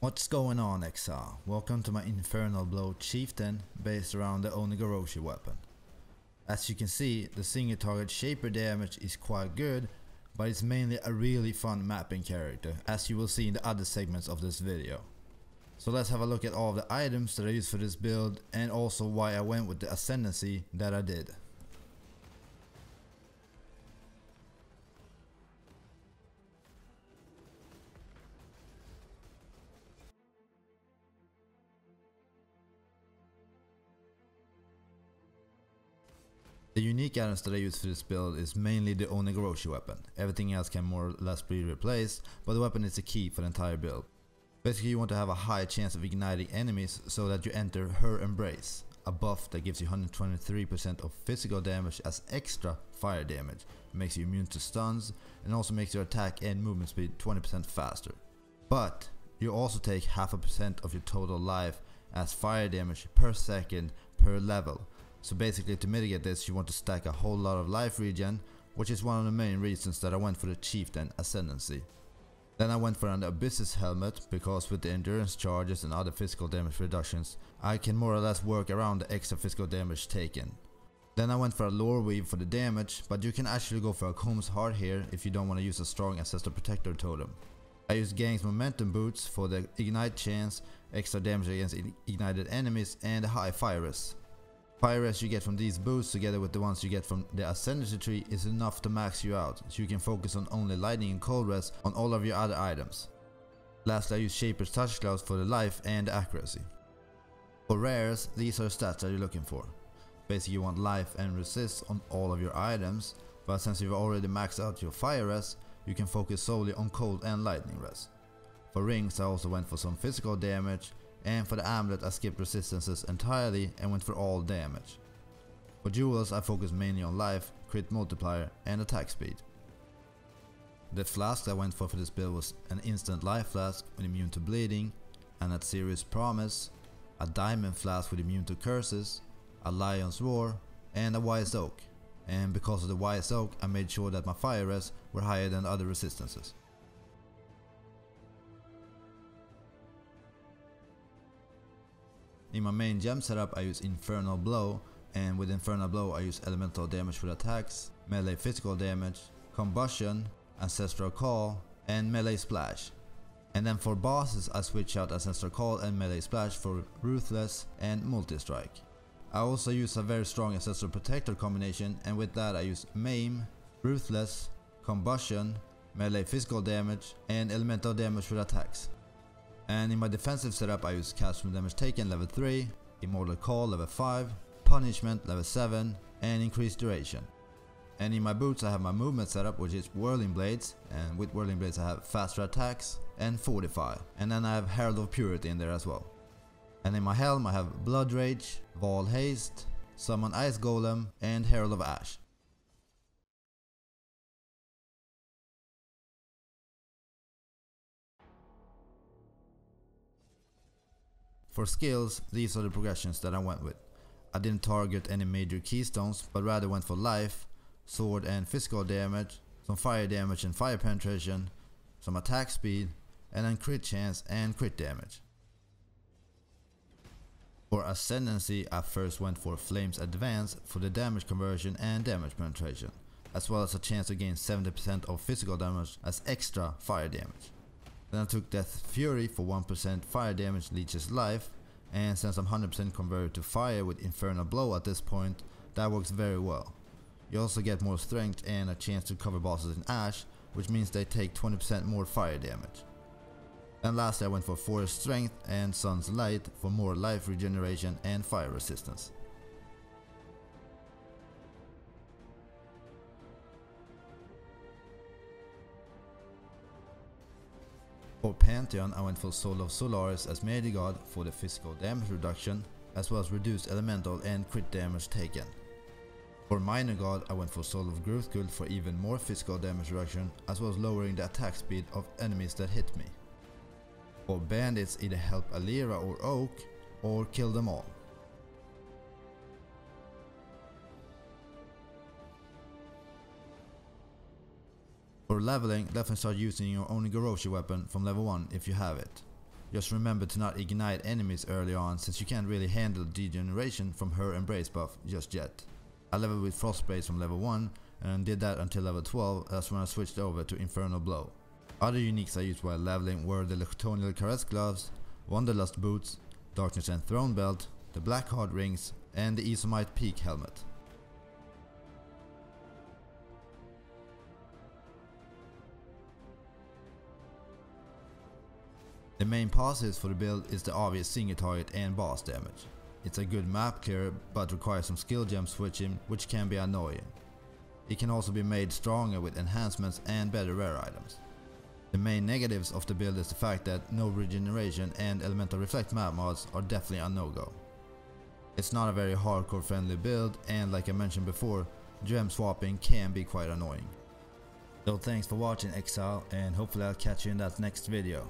What's going on, Exile? Welcome to my Infernal Blow Chieftain based around the Oni-Goroshi weapon. As you can see, the single target shaper damage is quite good, but it's mainly a really fun mapping character, as you will see in the other segments of this video. So let's have a look at all of the items that I used for this build and also why I went with the Ascendancy that I did. The unique items that I use for this build is mainly the Oni-Goroshi weapon. Everything else can more or less be replaced, but the weapon is the key for the entire build. Basically, you want to have a high chance of igniting enemies so that you enter her embrace, a buff that gives you 123% of physical damage as extra fire damage, makes you immune to stuns, and also makes your attack and movement speed 20% faster. But you also take 0.5% of your total life as fire damage per second per level. So basically, to mitigate this, you want to stack a whole lot of life regen, which is one of the main reasons that I went for the Chieftain Ascendancy. Then I went for an Abyssus helmet, because with the endurance charges and other physical damage reductions, I can more or less work around the extra physical damage taken. Then I went for a lore weave for the damage, but you can actually go for a Comb's Heart here if you don't want to use a strong Ancestor Protector totem. I used Gang's Momentum Boots for the ignite chance, extra damage against ignited enemies, and a high fire risk. Fire rest you get from these boosts together with the ones you get from the Ascendancy tree is enough to max you out, so you can focus on only lightning and cold rest on all of your other items. Lastly, I use Shaper's Touch Clouds for the life and the accuracy. For rares, these are the stats that you're looking for. Basically, you want life and resist on all of your items, but since you've already maxed out your fire rest, you can focus solely on cold and lightning rest. For rings, I also went for some physical damage, and for the amulet I skipped resistances entirely and went for all damage. For jewels I focused mainly on life, crit multiplier and attack speed. The flask I went for this build was an instant life flask with immune to bleeding, an At Serious Promise, a diamond flask with immune to curses, a lion's roar and a wise oak. And because of the wise oak I made sure that my fire rests were higher than other resistances. In my main gem setup I use Infernal Blow, and with Infernal Blow I use elemental damage for attacks, melee physical damage, combustion, ancestral call and melee splash. And then for bosses I switch out ancestral call and melee splash for ruthless and multi-strike. I also use a very strong ancestral protector combination, and with that I use maim, ruthless, combustion, melee physical damage and elemental damage for attacks. And in my defensive setup I use cast from damage taken level 3, immortal call level 5, punishment level 7 and increased duration. And in my boots I have my movement setup, which is whirling blades, and with whirling blades I have faster attacks and fortify, and then I have herald of purity in there as well. And in my helm I have blood rage, Vaal haste, summon ice golem and herald of ash. For skills, these are the progressions that I went with. I didn't target any major keystones, but rather went for life, sword and physical damage, some fire damage and fire penetration, some attack speed, and then crit chance and crit damage. For Ascendancy, I first went for Flames Advance for the damage conversion and damage penetration, as well as a chance to gain 70% of physical damage as extra fire damage. Then I took Death Fury for 1% fire damage leeches life, and since I'm 100% converted to fire with Infernal Blow at this point, that works very well. You also get more strength and a chance to cover bosses in ash, which means they take 20% more fire damage. And lastly I went for Forest Strength and Sun's Light for more life regeneration and fire resistance. For Pantheon I went for Soul of Solaris as melee god for the physical damage reduction, as well as reduced elemental and crit damage taken. For minor god I went for Soul of Gruthgul for even more physical damage reduction, as well as lowering the attack speed of enemies that hit me. For bandits, either help Alira or Oak, or kill them all. For leveling, definitely start using your Oni-Goroshi weapon from level 1 if you have it. Just remember to not ignite enemies early on, since you can't really handle degeneration from her embrace buff just yet. I leveled with Frostblaze from level 1 and did that until level 12, that's when I switched over to Infernal Blow. Other uniques I used while leveling were the Lectonial Caress Gloves, Wanderlust Boots, Darkness and Throne Belt, the Black Heart Rings, and the Isomite Peak Helmet. The main positives for the build is the obvious single target and boss damage. It's a good map clear, but requires some skill gem switching, which can be annoying. It can also be made stronger with enhancements and better rare items. The main negatives of the build is the fact that no regeneration and elemental reflect map mods are definitely a no-go. It's not a very hardcore friendly build, and like I mentioned before, gem swapping can be quite annoying. So thanks for watching, Exile, and hopefully I'll catch you in that next video.